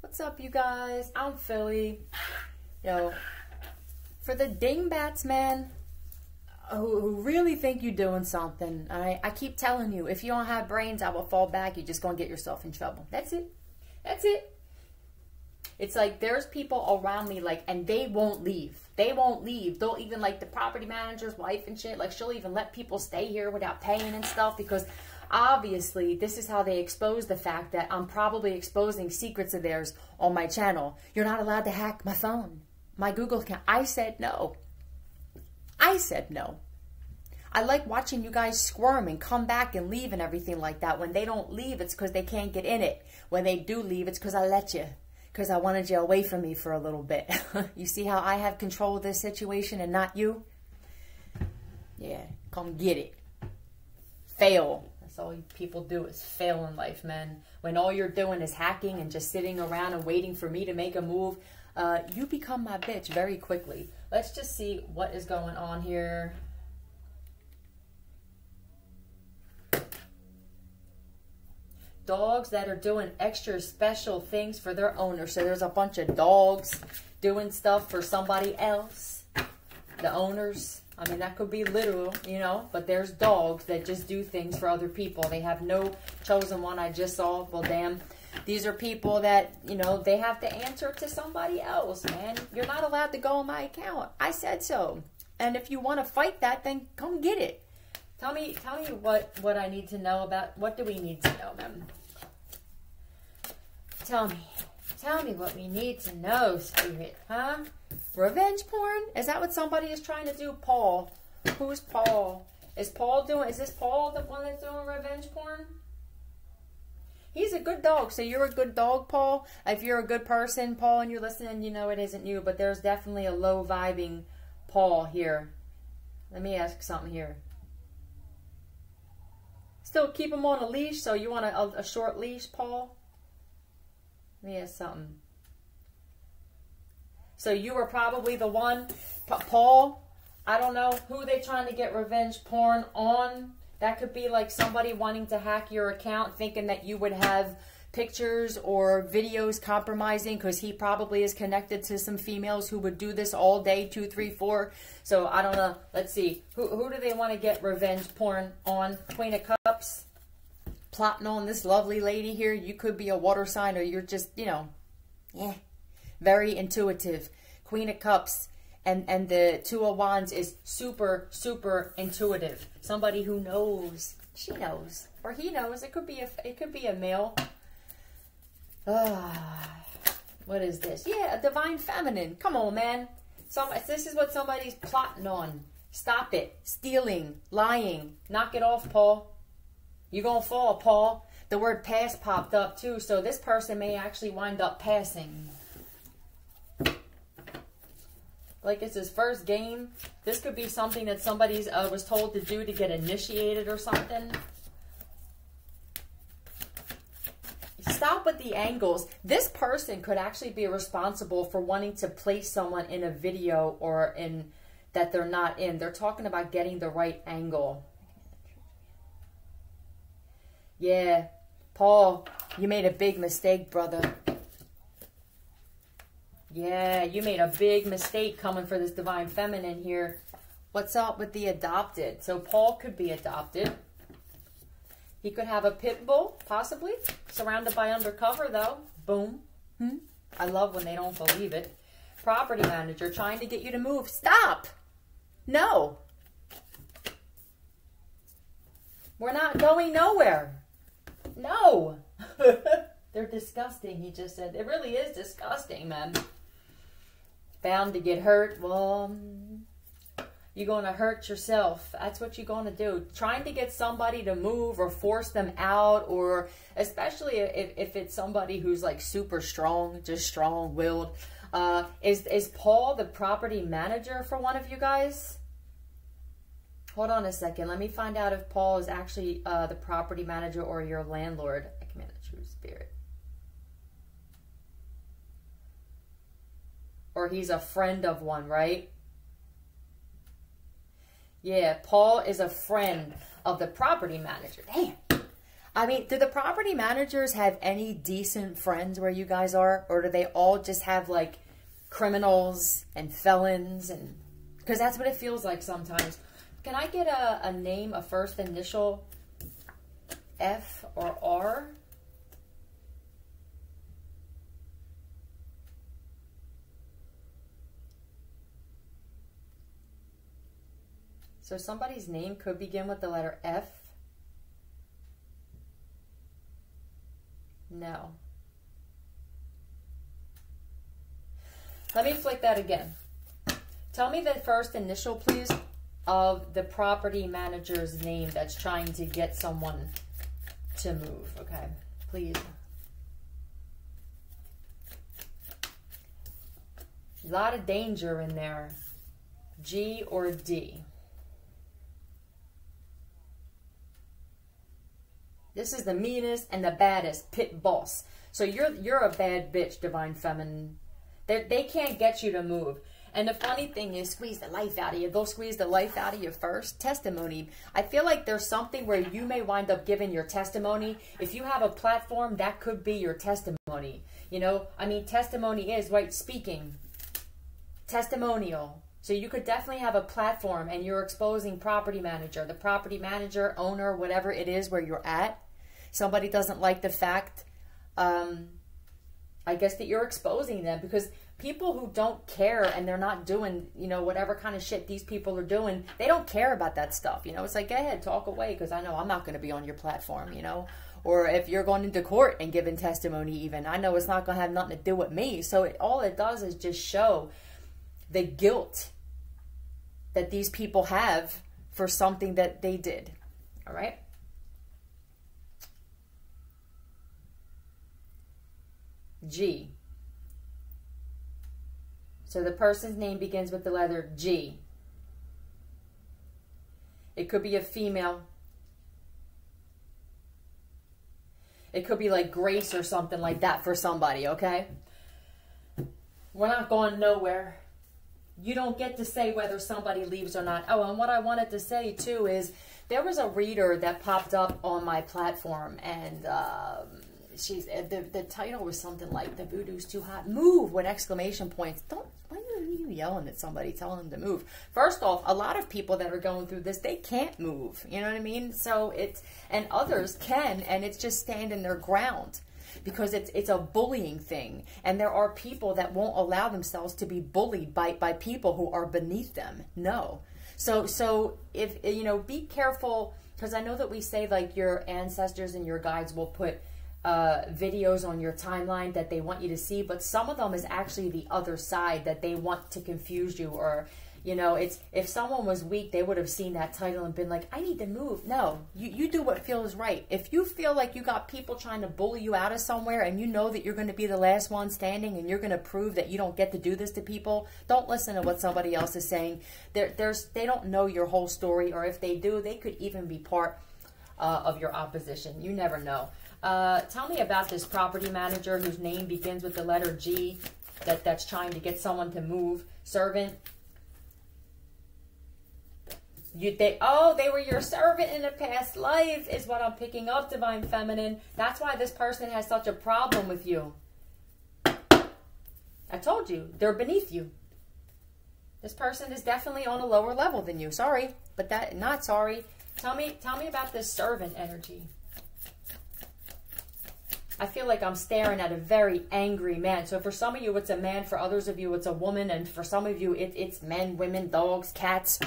What's up, you guys? I'm Philly. Yo, for the dingbats, man, who really think you're doing something, I keep telling you, if you don't have brains, I will fall back. You're just going to get yourself in trouble. That's it. That's it. It's like there's people around me, like, and they won't leave. They won't leave. They'll even, like, the property manager's wife and shit, like, she'll even let people stay here without paying and stuff, because obviously this is how they expose the fact that I'm probably exposing secrets of theirs on my channel. You're not allowed to hack my phone, my Google account. I said no. I said no. I like watching you guys squirm and come back and leave and everything like that. When they don't leave, it's because they can't get in it. When they do leave, it's because I let you. Because I wanted you away from me for a little bit. You see how I have control of this situation and not you? Yeah, come get it. Fail. That's all people do, is fail in life, man. When all you're doing is hacking and just sitting around and waiting for me to make a move, you become my bitch very quickly. Let's just see what is going on here. Dogs that are doing extra special things for their owner. So there's a bunch of dogs doing stuff for somebody else. The owners. I mean, that could be literal, you know. But there's dogs that just do things for other people. They have no chosen one. I just saw, well, damn. These are people that, you know, they have to answer to somebody else, man. You're not allowed to go on my account. I said so. And if you want to fight that, then come get it. Tell me what I need to know about. What do we need to know, man? Tell me what we need to know, Spirit, huh? Revenge porn? Is that what somebody is trying to do? Paul. Who's Paul? Is this Paul the one that's doing revenge porn? He's a good dog. So you're a good dog, Paul? If you're a good person, Paul, and you're listening, you know it isn't you, but there's definitely a low vibing Paul here. Let me ask something here. Still keep him on a leash, so you want a short leash, Paul? Let me ask something. So you were probably the one, Paul, I don't know who they trying to get revenge porn on. That could be like somebody wanting to hack your account, thinking that you would have pictures or videos compromising, because he probably is connected to some females who would do this all day, 2, 3, 4. So I don't know. Let's see. Who do they want to get revenge porn on? Queen of Cups. Plotting on this lovely lady here. You could be a water sign, or you're just, you know, very intuitive. Queen of Cups and the Two of Wands is super, super intuitive. Somebody who knows. She knows, or he knows. It could be a male. What is this? Yeah, a divine feminine. Come on, man. This is what somebody's plotting on. Stop it. Stealing, lying. Knock it off, Paul. You're going to fall, Paul. The word pass popped up, too. So this person may actually wind up passing. Like it's his first game. This could be something that somebody was told to do to get initiated or something. Stop with the angles. This person could actually be responsible for wanting to place someone in a video or in that they're not in. They're talking about getting the right angle. Yeah, Paul, you made a big mistake, brother. Yeah, you made a big mistake coming for this divine feminine here. What's up with the adopted? So Paul could be adopted. He could have a pit bull, possibly. Surrounded by undercover, though. Boom. I love when they don't believe it. Property manager trying to get you to move. Stop! No. We're not going nowhere. No. They're disgusting, he just said. It really is disgusting, man. Bound to get hurt. Well, you're going to hurt yourself. That's what you're going to do. Trying to get somebody to move or force them out, or especially if it's somebody who's like super strong, just strong-willed. Is Paul the property manager for one of you guys? Hold on a second. Let me find out if Paul is actually the property manager or your landlord. I command the true spirit. Or he's a friend of one, right? Yeah, Paul is a friend of the property manager. Damn. I mean, do the property managers have any decent friends where you guys are? Or do they all just have, like, criminals and felons? And because that's what it feels like sometimes. Can I get a name, a first initial F or R? So somebody's name could begin with the letter F. No. Let me flick that again. Tell me the first initial, please, of the property manager's name that's trying to get someone to move. Okay, please. A lot of danger in there. G or D. This is the meanest and the baddest pit boss. So you're a bad bitch, Divine Feminine. They can't get you to move. And the funny thing is, squeeze the life out of you. They'll squeeze the life out of you first. Testimony. I feel like there's something where you may wind up giving your testimony. If you have a platform, that could be your testimony. You know, I mean, testimony is, right, speaking. Testimonial. So you could definitely have a platform and you're exposing property manager, the property manager, owner, whatever it is where you're at. Somebody doesn't like the fact, I guess, that you're exposing them, because people who don't care and they're not doing, you know, whatever kind of shit these people are doing, they don't care about that stuff. You know, it's like, go ahead, talk away, because I know I'm not going to be on your platform, you know. Or if you're going into court and giving testimony even, I know it's not going to have nothing to do with me. So all it does is just show the guilt that these people have for something that they did. All right? G. So the person's name begins with the letter G. It could be a female. It could be like Grace or something like that for somebody, okay? We're not going nowhere. You don't get to say whether somebody leaves or not. Oh, and what I wanted to say too is there was a reader that popped up on my platform, and the title was something like "The Voodoo's Too Hot." Move with exclamation points. Why are you yelling at somebody, telling them to move? First off, a lot of people that are going through this, they can't move. You know what I mean? So and others can, and it's just standing their ground. Because it's a bullying thing, and there are people that won't allow themselves to be bullied by people who are beneath them. No. So if, you know, be careful, because I know that we say like your ancestors and your guides will put videos on your timeline that they want you to see, but some of them is actually the other side that they want to confuse you. Or, you know, it's, if someone was weak, they would have seen that title and been like, I need to move. No, you do what feels right. If you feel like you got people trying to bully you out of somewhere, and you know that you're going to be the last one standing, and you're going to prove that you don't get to do this to people, don't listen to what somebody else is saying. They don't know your whole story, or if they do, they could even be part of your opposition. You never know. Tell me about this property manager whose name begins with the letter G, that's trying to get someone to move. Servant. They were your servant in a past life, is what I'm picking up, Divine Feminine. That's why this person has such a problem with you. I told you, they're beneath you. This person is definitely on a lower level than you. Sorry, but not sorry. Tell me about this servant energy. I feel like I'm staring at a very angry man. So for some of you, it's a man. For others of you, it's a woman. And for some of you, it's men, women, dogs, cats.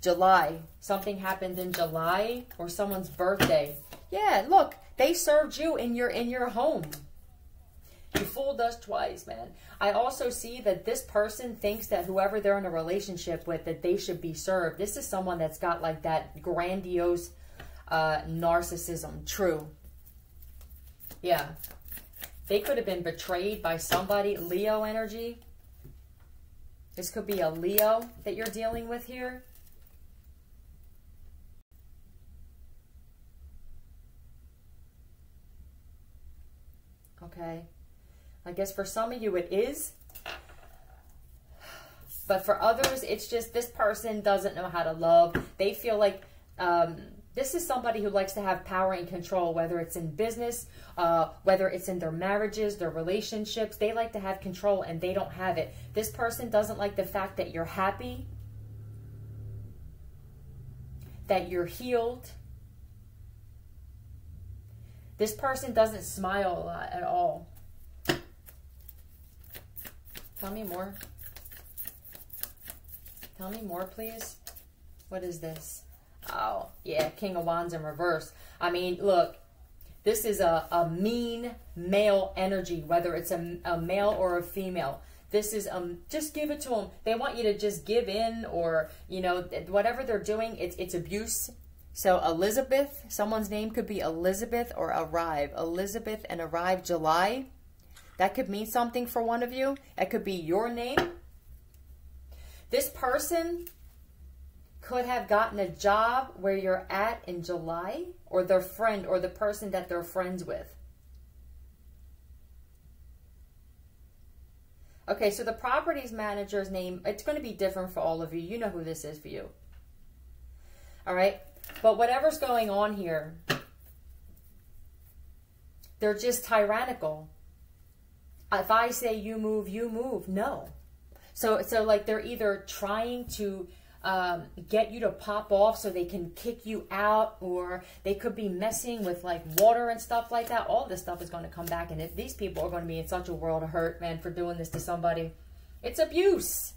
July. Something happened in July, or someone's birthday. Yeah, look, they served you in your home. You fooled us twice, man. I also see that this person thinks that whoever they're in a relationship with, that they should be served. This is someone that's got like that grandiose narcissism. True. Yeah. They could have been betrayed by somebody. Leo energy. This could be a Leo that you're dealing with here. Okay. I guess for some of you it is. But for others, it's just this person doesn't know how to love. They feel like This is somebody who likes to have power and control, whether it's in business, whether it's in their marriages, their relationships. They like to have control and they don't have it. This person doesn't like the fact that you're happy, that you're healed. This person doesn't smile a lot at all. Tell me more. Tell me more, please. What is this? Oh, yeah, King of Wands in reverse. I mean, look, this is a mean male energy, whether it's a male or a female. This is, just give it to them. They want you to just give in, or, you know, whatever they're doing, it's abuse. So Elizabeth, someone's name could be Elizabeth or Arrive. Elizabeth and Arrive July. That could mean something for one of you. It could be your name. This person could have gotten a job where you're at in July, or their friend or the person that they're friends with. Okay, so the properties manager's name, it's going to be different for all of you. You know who this is for you. All right? But whatever's going on here, they're just tyrannical. If I say you move, you move. No. So like they're either trying to get you to pop off so they can kick you out, or they could be messing with like water and stuff like that. All this stuff is going to come back, and these people are going to be in such a world of hurt, man, for doing this to somebody. It's abuse.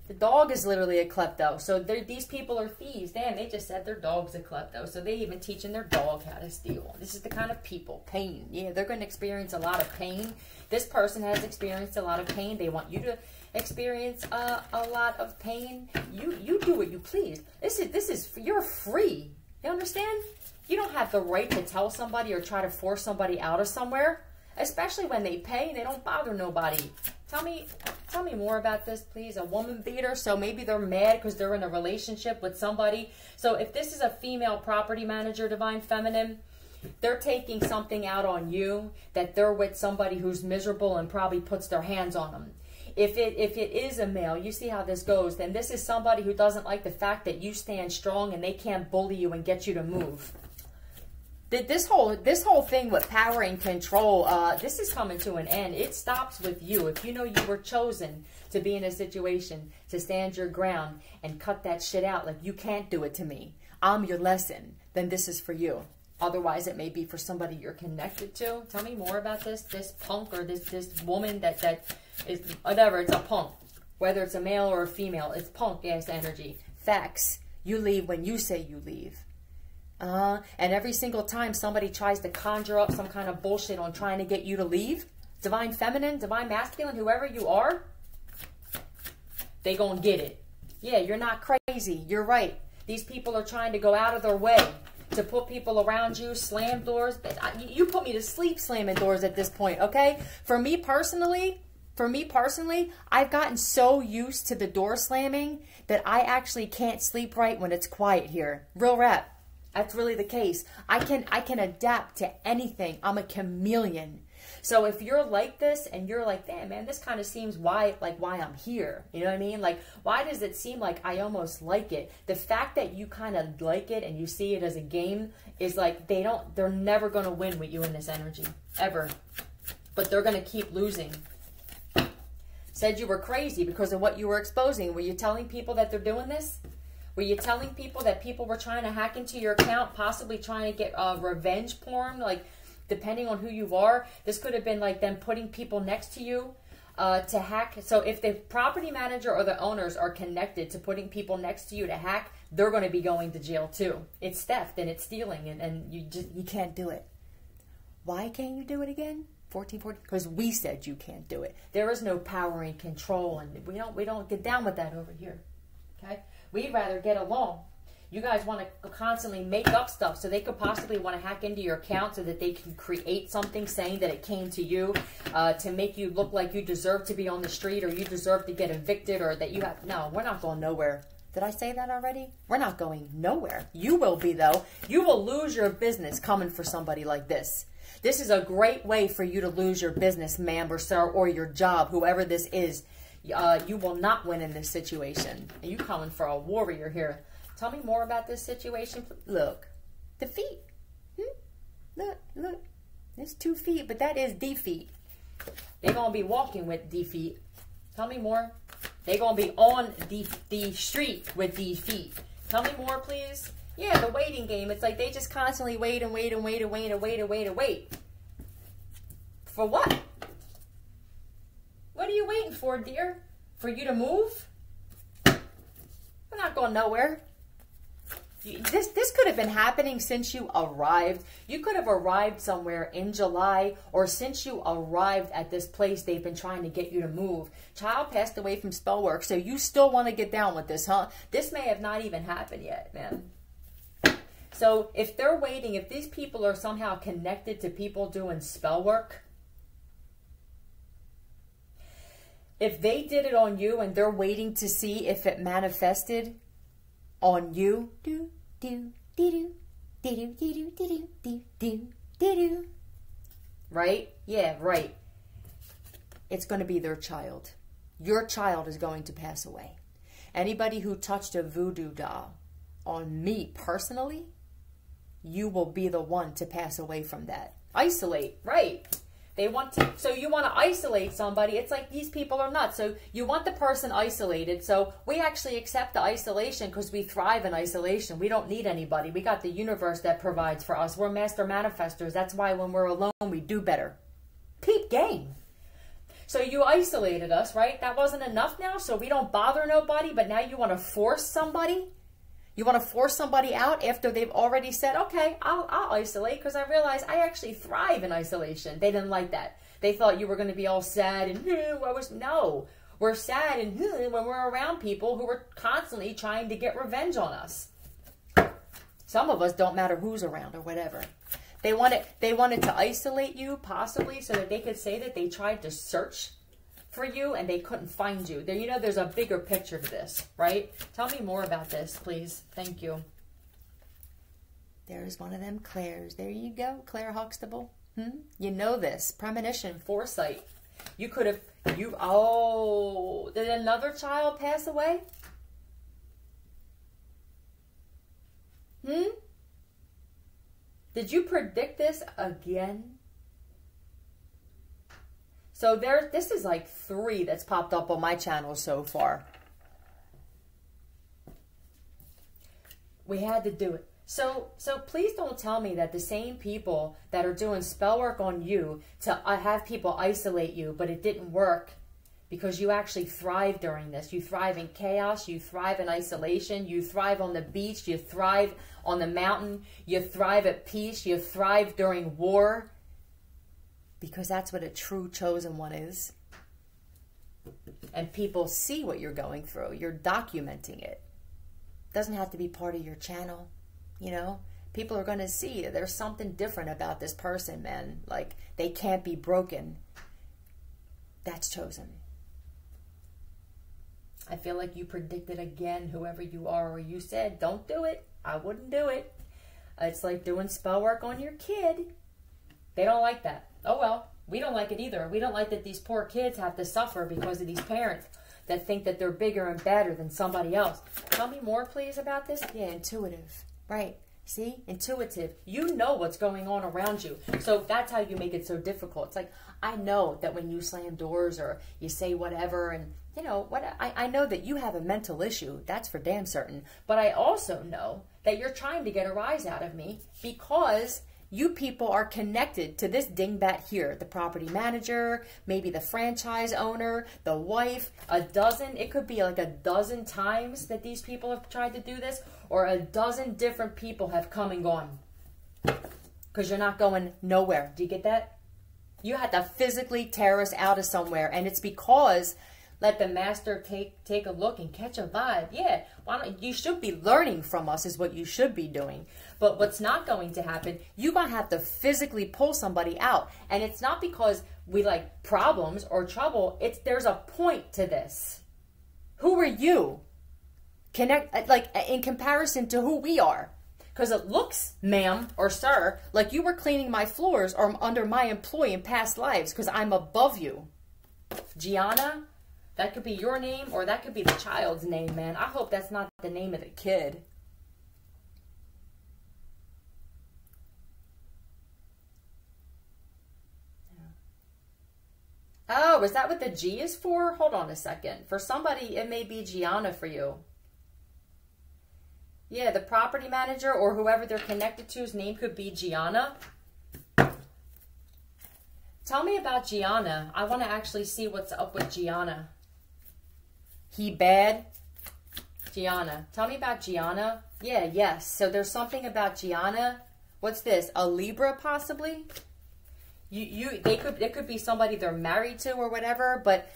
The dog is literally a klepto. So these people are thieves. Damn, they just said their dog's a klepto. So they even teaching their dog how to steal. This is the kind of people. Pain. Yeah, they're going to experience a lot of pain. This person has experienced a lot of pain. They want you to experience a lot of pain. You do what you please. This is you're free. You understand? You don't have the right to tell somebody or try to force somebody out of somewhere, especially when they pay and they don't bother nobody. Tell me more about this, please. A woman beater. So maybe they're mad because they're in a relationship with somebody. So if this is a female property manager, Divine Feminine, they're taking something out on you, that they're with somebody who's miserable and probably puts their hands on them. If it is a male, you see how this goes, then this is somebody who doesn't like the fact that you stand strong and they can't bully you and get you to move. This whole thing with power and control, this is coming to an end. It stops with you. If you know you were chosen to be in a situation, to stand your ground and cut that shit out, like you can't do it to me, I'm your lesson, then this is for you. Otherwise, it may be for somebody you're connected to. Tell me more about this punk, or this woman that is, whatever, it's a punk. Whether it's a male or a female, it's punk-ass energy. Facts. You leave when you say you leave. And every single time somebody tries to conjure up some kind of bullshit on trying to get you to leave, Divine Feminine, Divine Masculine, whoever you are, they gonna get it. Yeah, you're not crazy. You're right. These people are trying to go out of their way to put people around you, slam doors. You put me to sleep slamming doors at this point, okay? For me personally, I've gotten so used to the door slamming that I actually can't sleep right when it's quiet here. Real rap. That's really the case. I can adapt to anything. I'm a chameleon. So if you're like this and you're like, damn, man, this kind of seems why I'm here. You know what I mean? Like, why does it seem like I almost like it? The fact that you kind of like it and you see it as a game is like they're never going to win with you in this energy. Ever. But they're going to keep losing. Said you were crazy because of what you were exposing. Were you telling people that they're doing this? Were you telling people that people were trying to hack into your account, possibly trying to get revenge porn? Like, depending on who you are, this could have been like them putting people next to you to hack. So if the property manager or the owners are connected to putting people next to you to hack, they're going to be going to jail too. It's theft and it's stealing, and you can't do it. Why can't you do it again? 1440? Because we said you can't do it. There is no power and control, and we don't get down with that over here. Okay? We'd rather get along. You guys want to constantly make up stuff, so they could possibly want to hack into your account so that they can create something saying that it came to you to make you look like you deserve to be on the street, or you deserve to get evicted, or that you have... No, we're not going nowhere. Did I say that already? We're not going nowhere. You will be, though. You will lose your business coming for somebody like this. This is a great way for you to lose your business, ma'am or sir, or your job, whoever this is. You will not win in this situation. And you coming for a warrior here. Tell me more about this situation. Look, the feet. Look, look. It's 2 feet, but that is defeat. They're going to be walking with defeat. Tell me more. They're going to be on the street with defeat. Tell me more, please. Yeah, the waiting game. It's like they just constantly wait and wait and wait and wait and wait and wait and wait. For what? What are you waiting for, dear? For you to move? We're not going nowhere. This could have been happening since you arrived. You could have arrived somewhere in July, or since you arrived at this place they've been trying to get you to move. Child passed away from spell work, so you still want to get down with this, huh? This may have not even happened yet, man. So if they're waiting, if these people are somehow connected to people doing spell work, if they did it on you and they're waiting to see if it manifested on you, right? Yeah, right. It's going to be their child. Your child is going to pass away. Anybody who touched a voodoo doll on me personally, you will be the one to pass away from that. Isolate, right? They want to, so you want to isolate somebody. It's like these people are nuts. So you want the person isolated. So we actually accept the isolation because we thrive in isolation. We don't need anybody. We got the universe that provides for us. We're master manifestors. That's why when we're alone, we do better. Peep game. So you isolated us, right? That wasn't enough now. So we don't bother nobody, but now you want to force somebody. You want to force somebody out after they've already said, okay, I'll isolate because I realize I actually thrive in isolation. They didn't like that. They thought you were going to be all sad and, no. We're sad and when we're around people who are constantly trying to get revenge on us. Some of us don't matter who's around or whatever. They wanted to isolate you possibly so that they could say that they tried to search for you and they couldn't find you. There, there's a bigger picture to this, right? Tell me more about this, please. Thank you. There's one of them Claires. There you go, Claire Huxtable. You know this. Premonition, foresight. You could have, did another child pass away? Did you predict this again? So this is like 3 that's popped up on my channel so far. We had to do it. So please don't tell me that the same people that are doing spell work on you to have people isolate you, but it didn't work because you actually thrive during this. You thrive in chaos. You thrive in isolation. You thrive on the beach. You thrive on the mountain. You thrive at peace. You thrive during war. Because that's what a true chosen one is. And people see what you're going through. You're documenting it. Doesn't have to be part of your channel. People are going to see there's something different about this person, man. Like, they can't be broken. That's chosen. I feel like you predicted again, whoever you are, or you said, don't do it. I wouldn't do it. It's like doing spell work on your kid. They don't like that. Oh, well, we don't like it either. We don't like that these poor kids have to suffer because of these parents that think that they're bigger and better than somebody else. Tell me more, please, about this. Yeah, intuitive. Right. See? Intuitive. You know what's going on around you. So that's how you make it so difficult. It's like, I know that when you slam doors or you say whatever and, I know that you have a mental issue. That's for damn certain. But I also know that you're trying to get a rise out of me because you people are connected to this dingbat here. The property manager, maybe the franchise owner, the wife, a dozen. It could be like a dozen times that these people have tried to do this, or a dozen different people have come and gone. Because you're not going nowhere. Do you get that? You had to physically tear us out of somewhere. And it's because let the master take a look and catch a vibe. Yeah, you should be learning from us is what you should be doing. But what's not going to happen, you're going to have to physically pull somebody out. And it's not because we like problems or trouble. There's a point to this. Who are you? In comparison to who we are. Because it looks, ma'am or sir, like you were cleaning my floors or under my employee in past lives because I'm above you. Gianna? That could be your name or that could be the child's name, man. I hope that's not the name of the kid. Oh, is that what the G is for? Hold on a second. For somebody, it may be Gianna for you. Yeah, the property manager or whoever they're connected to's name could be Gianna. Tell me about Gianna. I want to actually see what's up with Gianna. He bad? Gianna. Tell me about Gianna. Yeah, yes. So there's something about Gianna. What's this? A Libra possibly? It could be somebody they're married to or whatever, but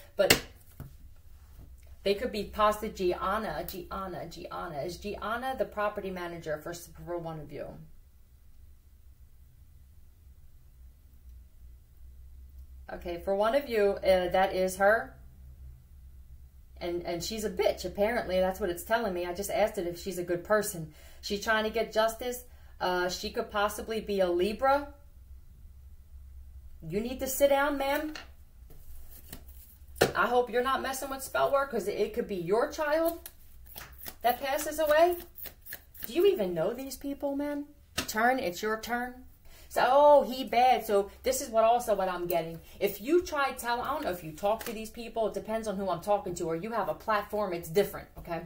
they could be possibly Gianna. Is Gianna the property manager for one of you? Okay, for one of you, that is her. And she's a bitch, apparently. That's what it's telling me. I just asked it if she's a good person. She's trying to get justice. She could possibly be a Libra. You need to sit down, ma'am. I hope you're not messing with spell work, because it could be your child that passes away. Do you even know these people, man? Turn, it's your turn. So, oh, he bad. So this is what I'm getting. If you try tell, I don't know if you talk to these people. It depends on who I'm talking to, or you have a platform. It's different, okay?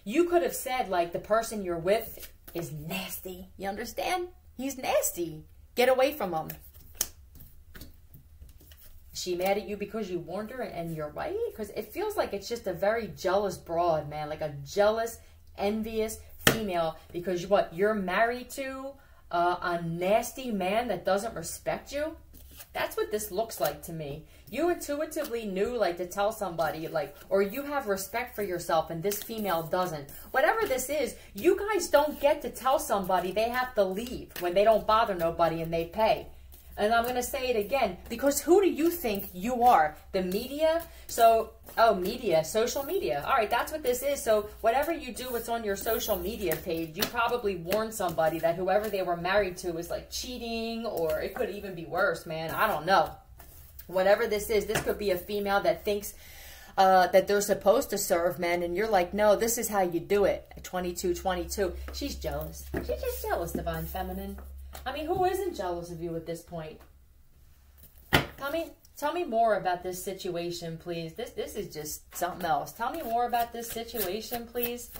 You could have said, like, the person you're with is nasty. You understand? He's nasty. Get away from him. She mad at you because you warned her and you're right? Because it feels like it's just a very jealous broad, man. Like a jealous, envious female. Because what? You're married to a nasty man that doesn't respect you? That's what this looks like to me. You intuitively knew, like, to tell somebody, like, or you have respect for yourself and this female doesn't. Whatever this is, you guys don't get to tell somebody they have to leave when they don't bother nobody and they pay. And I'm going to say it again, because who do you think you are? The media? So, oh, media, social media. All right, that's what this is. So whatever you do, it's on your social media page. You probably warned somebody that whoever they were married to is like cheating, or it could even be worse, man. I don't know. Whatever this is, this could be a female that thinks that they're supposed to serve men, and you're like, no, this is how you do it. 22. She's jealous. She's just jealous, Divine Feminine. I mean, who isn't jealous of you at this point? Tell me more about this situation, please. This is just something else. Tell me more about this situation, please.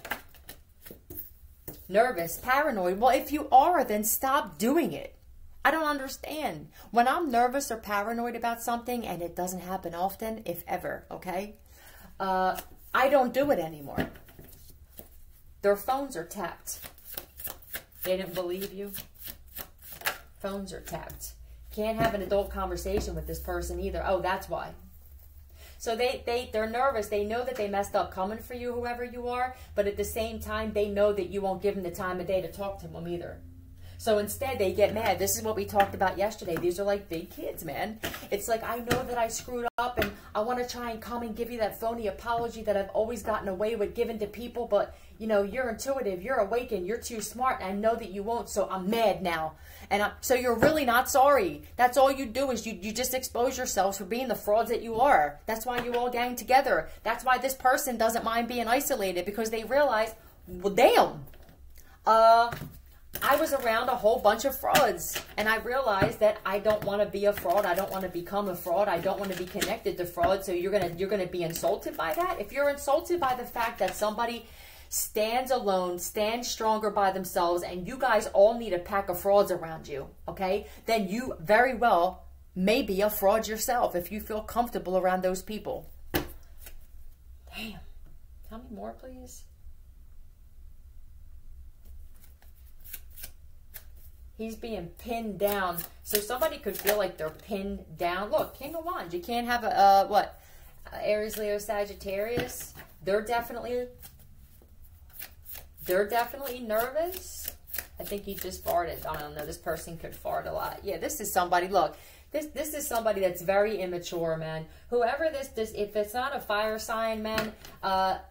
Nervous, paranoid. Well, if you are, then stop doing it. I don't understand. When I'm nervous or paranoid about something, and it doesn't happen often, if ever, okay? I don't do it anymore. Their phones are tapped. They didn't believe you. Phones are tapped. Can't have an adult conversation with this person either. Oh, that's why. So they're nervous. They know that they messed up coming for you, whoever you are, but at the same time, they know that you won't give them the time of day to talk to them either. So instead, they get mad. This is what we talked about yesterday. These are like big kids, man. It's like, I know that I screwed up, and I want to try and come and give you that phony apology that I've always gotten away with giving to people, but, you know, you're intuitive, you're awakened, you're too smart, and I know that you won't, so I'm mad now. And so you're really not sorry. That's all you do is you just expose yourselves for being the frauds that you are. That's why you all gang together. That's why this person doesn't mind being isolated, because they realize, well, damn, I was around a whole bunch of frauds, and I realized that I don't want to be a fraud. I don't want to become a fraud. I don't want to be connected to fraud. So you're gonna be insulted by that. If you're insulted by the fact that somebody stands alone, stands stronger by themselves, and you guys all need a pack of frauds around you, okay? Then you very well may be a fraud yourself if you feel comfortable around those people. Damn. Tell me more, please. He's being pinned down. So somebody could feel like they're pinned down. Look, King of Wands. You can't have a, what? Aries, Leo, Sagittarius. They're definitely nervous. I think he just farted. I don't know. This person could fart a lot. Yeah, this is somebody. Look, this is somebody that's very immature, man. Whoever this, if it's not a fire sign, man,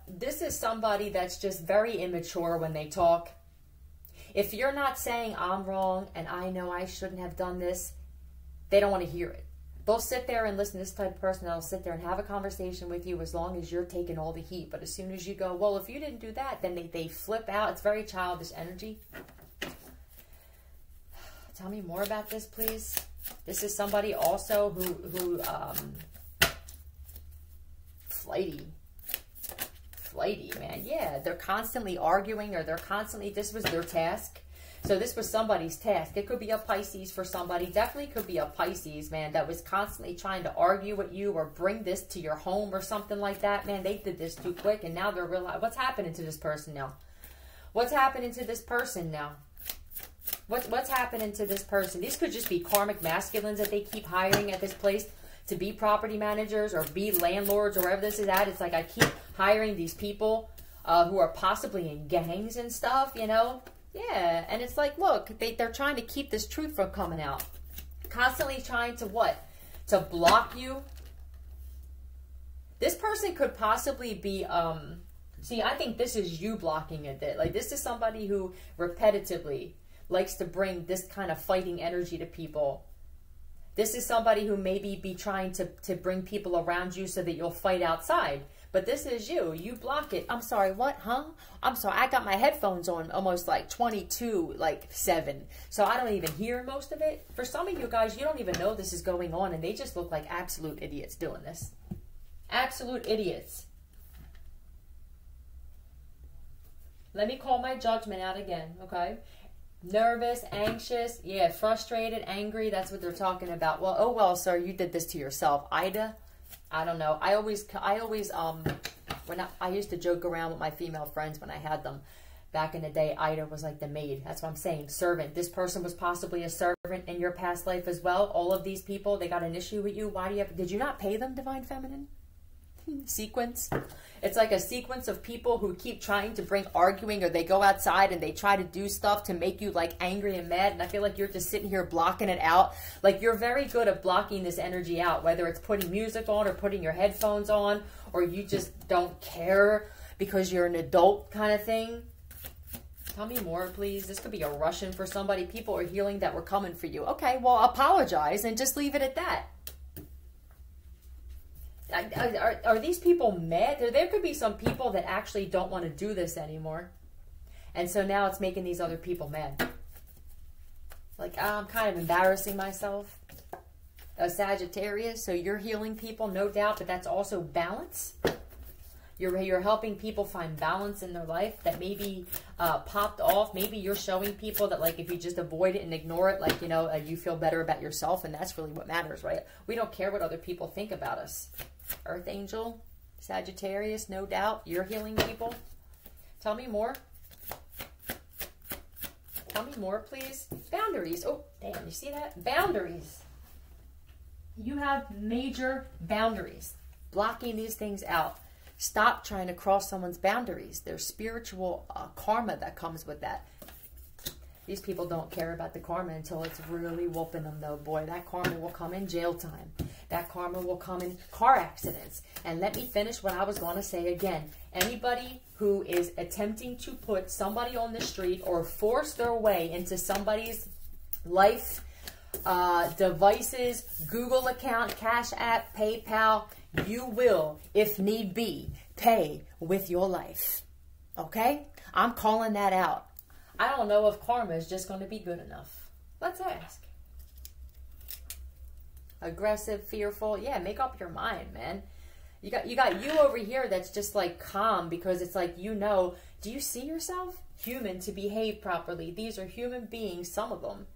this is somebody that's just very immature when they talk. If you're not saying I'm wrong and I know I shouldn't have done this, they don't want to hear it. They'll sit there and listen to this type of person that'll sit there and have a conversation with you as long as you're taking all the heat. But as soon as you go, well, if you didn't do that, then they flip out. It's very childish energy. Tell me more about this, please. This is somebody also who flighty. Flighty, man. Yeah, they're constantly arguing, or they're constantly, this was their task. So this was somebody's task. It could be a Pisces for somebody. Definitely could be a Pisces, man, that was constantly trying to argue with you or bring this to your home or something like that. Man, they did this too quick, and now they're realizing, what's happening to this person now? What's happening to this person now? What's happening to this person? These could just be karmic masculines that they keep hiring at this place to be property managers or be landlords or wherever this is at. It's like I keep hiring these people who are possibly in gangs and stuff, you know? Yeah, and it's like, look, they're trying to keep this truth from coming out. Constantly trying to what? To block you. This person could possibly be, see, I think this is you blocking it. Like, this is somebody who repetitively likes to bring this kind of fighting energy to people. This is somebody who maybe be trying to bring people around you so that you'll fight outside. But this is you. You block it. I'm sorry, what? Huh? I'm sorry. I got my headphones on almost like 7. So I don't even hear most of it. For some of you guys, you don't even know this is going on, and they just look like absolute idiots doing this. Absolute idiots. Let me call my judgment out again, okay? Nervous, anxious, yeah, frustrated, angry. That's what they're talking about. Well, oh well, sir, you did this to yourself. Ida, I don't know. I always I used to joke around with my female friends when I had them back in the day. Ida was like the maid. That's what I'm saying. Servant. This person was possibly a servant in your past life as well. All of these people, they got an issue with you. Why do you have? Did you not pay them, Divine Feminine? Sequence. It's like a sequence of people who keep trying to bring arguing, or they go outside and they try to do stuff to make you like angry and mad, and I feel like you're just sitting here blocking it out. Like, you're very good at blocking this energy out, whether it's putting music on or putting your headphones on, or you just don't care because you're an adult kind of thing. Tell me more, please. This could be a Russian for somebody. People are healing that we're coming for you. Okay, well, apologize and just leave it at that. Are these people mad? There could be some people that actually don't want to do this anymore. And so now it's making these other people mad. Like, I'm kind of embarrassing myself. A Sagittarius, so you're healing people, no doubt, but that's also balance. You're helping people find balance in their life that maybe popped off. Maybe you're showing people that, like, if you just avoid it and ignore it, like, you know, you feel better about yourself, and that's really what matters, right? We don't care what other people think about us. Earth Angel, Sagittarius, no doubt. You're healing people. Tell me more. Tell me more, please. Boundaries. Oh, damn, you see that? Boundaries. You have major boundaries. Blocking these things out. Stop trying to cross someone's boundaries. There's spiritual karma that comes with that. These people don't care about the karma until it's really whooping them, though. Boy, that karma will come in jail time. That karma will come in car accidents. And let me finish what I was going to say again. Anybody who is attempting to put somebody on the street or force their way into somebody's life, devices, Google account, Cash App, PayPal, you will, if need be, pay with your life. Okay? I'm calling that out. I don't know if karma is just going to be good enough. Let's ask. Aggressive, fearful. Yeah, make up your mind, man. You got you over here that's just like calm, because it's like, you know, do you see yourself? Human to behave properly. These are human beings, some of them,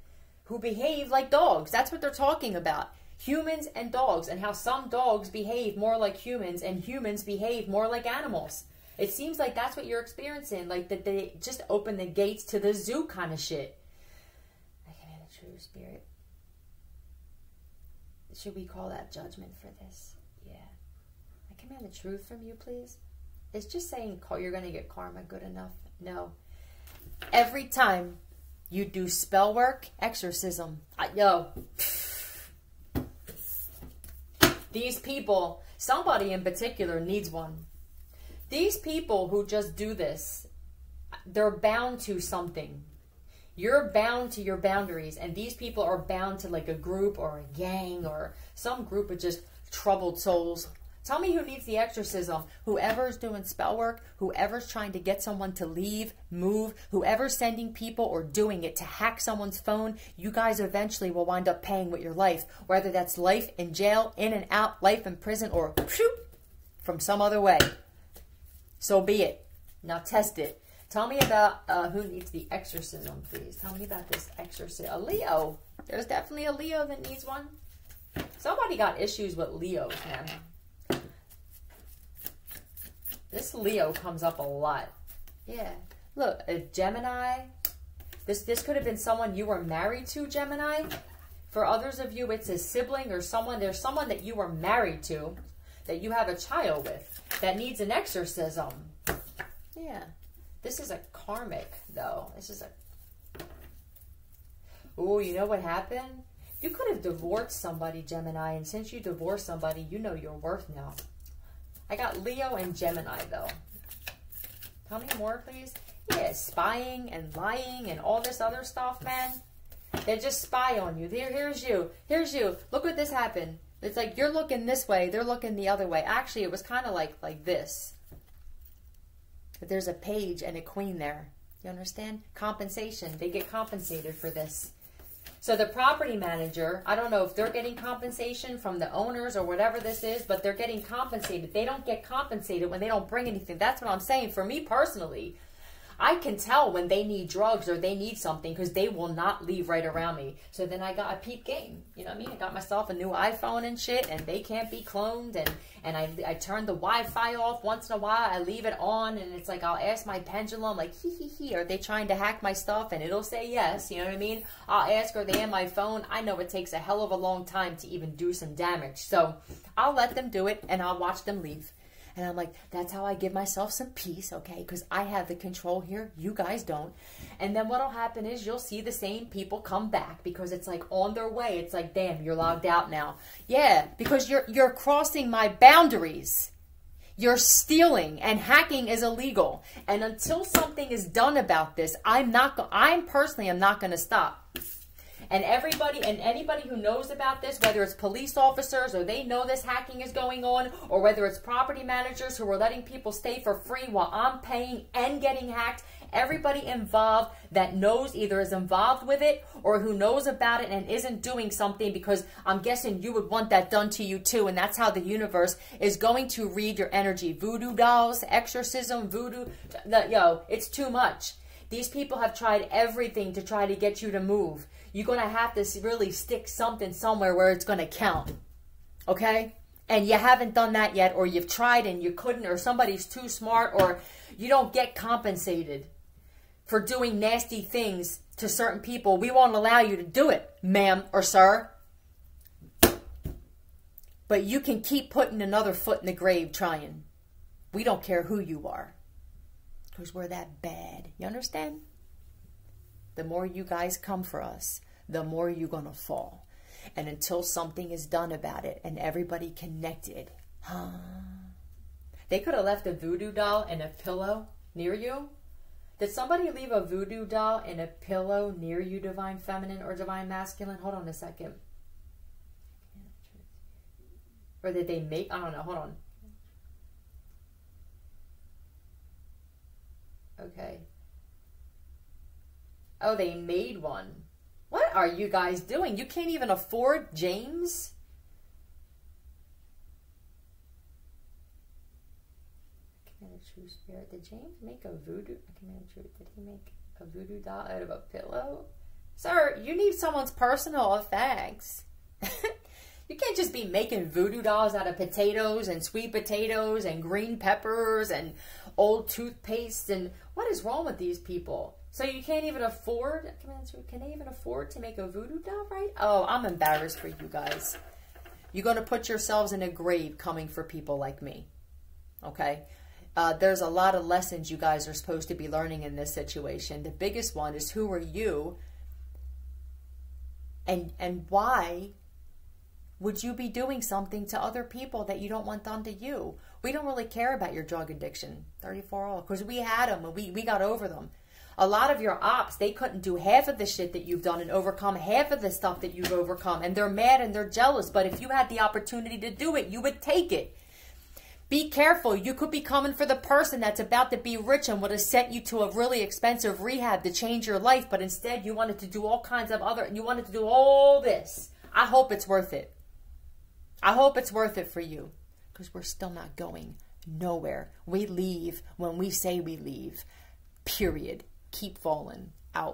who behave like dogs. That's what they're talking about. Humans and dogs, and how some dogs behave more like humans and humans behave more like animals. It seems like that's what you're experiencing, like that they just open the gates to the zoo kind of shit. I command the true spirit. Should we call that judgment for this? Yeah. I command the truth from you, please. It's just saying you're going to get karma good enough. No. Every time you do spell work, exorcism. Yo. These people, somebody in particular needs one. These people who just do this, they're bound to something. You're bound to your boundaries, and these people are bound to like a group or a gang or some group of just troubled souls. Tell me who needs the exorcism. Whoever's doing spell work, whoever's trying to get someone to leave, move, whoever's sending people or doing it to hack someone's phone, you guys eventually will wind up paying with your life. Whether that's life in jail, in and out, life in prison, or from some other way. So be it. Now test it. Tell me about who needs the exorcism, please. Tell me about this exorcism. A Leo. There's definitely a Leo that needs one. Somebody got issues with Leos, man. This Leo comes up a lot. Yeah. Look, a Gemini. This could have been someone you were married to, Gemini. For others of you, it's a sibling or someone. There's someone that you were married to that you have a child with that needs an exorcism. Yeah. This is a karmic, though. This is a... Oh, you know what happened? You could have divorced somebody, Gemini, and since you divorced somebody, you know your worth now. I got Leo and Gemini, though. Tell me more, please. Yeah, spying and lying and all this other stuff, man. They just spy on you. Here's you. Here's you. Look what this happened. It's like you're looking this way, they're looking the other way. Actually, it was kind of like this. But there's a page and a queen there. You understand? Compensation. They get compensated for this. So the property manager, I don't know if they're getting compensation from the owners or whatever this is, but they're getting compensated. They don't get compensated when they don't bring anything. That's what I'm saying. For me personally, I can tell when they need drugs or they need something because they will not leave right around me. So then I got a peep game. You know what I mean? I got myself a new iPhone and shit, and they can't be cloned. And I turn the Wi-Fi off once in a while. I leave it on, and it's like I'll ask my pendulum, like, hee, are they trying to hack my stuff? And it'll say yes. You know what I mean? I'll ask, are they in my phone? I know it takes a hell of a long time to even do some damage. So I'll let them do it, and I'll watch them leave. And I'm like, that's how I give myself some peace, okay? Because I have the control here. You guys don't. And then what'll happen is you'll see the same people come back because it's like on their way. It's like, damn, you're logged out now. Yeah, because you're crossing my boundaries. You're stealing, and hacking is illegal. And until something is done about this, I personally am not going to stop. And everybody and anybody who knows about this, whether it's police officers or they know this hacking is going on, or whether it's property managers who are letting people stay for free while I'm paying and getting hacked, everybody involved that knows, either is involved with it or who knows about it and isn't doing something, because I'm guessing you would want that done to you too. And that's how the universe is going to read your energy. Voodoo dolls, exorcism, voodoo. Yo, it's too much. These people have tried everything to try to get you to move. You're going to have to really stick something somewhere where it's going to count. Okay? And you haven't done that yet, or you've tried and you couldn't, or somebody's too smart, or you don't get compensated for doing nasty things to certain people. We won't allow you to do it, ma'am or sir. But you can keep putting another foot in the grave trying. We don't care who you are, because we're that bad. You understand? The more you guys come for us, the more you're going to fall. And until something is done about it and everybody connected, they could have left a voodoo doll and a pillow near you. Did somebody leave a voodoo doll and a pillow near you, Divine Feminine or Divine Masculine? Hold on a second. Or did they make, I don't know, hold on. Okay. Oh, they made one. What are you guys doing? You can't even afford James? Command a true spirit. Did James make a voodoo? Command a true. Did he make a voodoo doll out of a pillow? Sir, you need someone's personal effects. You can't just be making voodoo dolls out of potatoes and sweet potatoes and green peppers and old toothpaste. And what is wrong with these people? So you can't even afford, can they even afford to make a voodoo doll, right? Oh, I'm embarrassed for you guys. You're going to put yourselves in a grave coming for people like me. Okay? There's a lot of lessons you guys are supposed to be learning in this situation. The biggest one is, who are you? And why would you be doing something to other people that you don't want done to you? We don't really care about your drug addiction, 34 all, because we had them and we got over them. A lot of your ops, they couldn't do half of the shit that you've done and overcome half of the stuff that you've overcome. And they're mad and they're jealous. But if you had the opportunity to do it, you would take it. Be careful. You could be coming for the person that's about to be rich and would have sent you to a really expensive rehab to change your life. But instead, you wanted to do all kinds of you wanted to do all this. I hope it's worth it. I hope it's worth it for you. because we're still not going nowhere. We leave when we say we leave. Period. Keep falling. Out.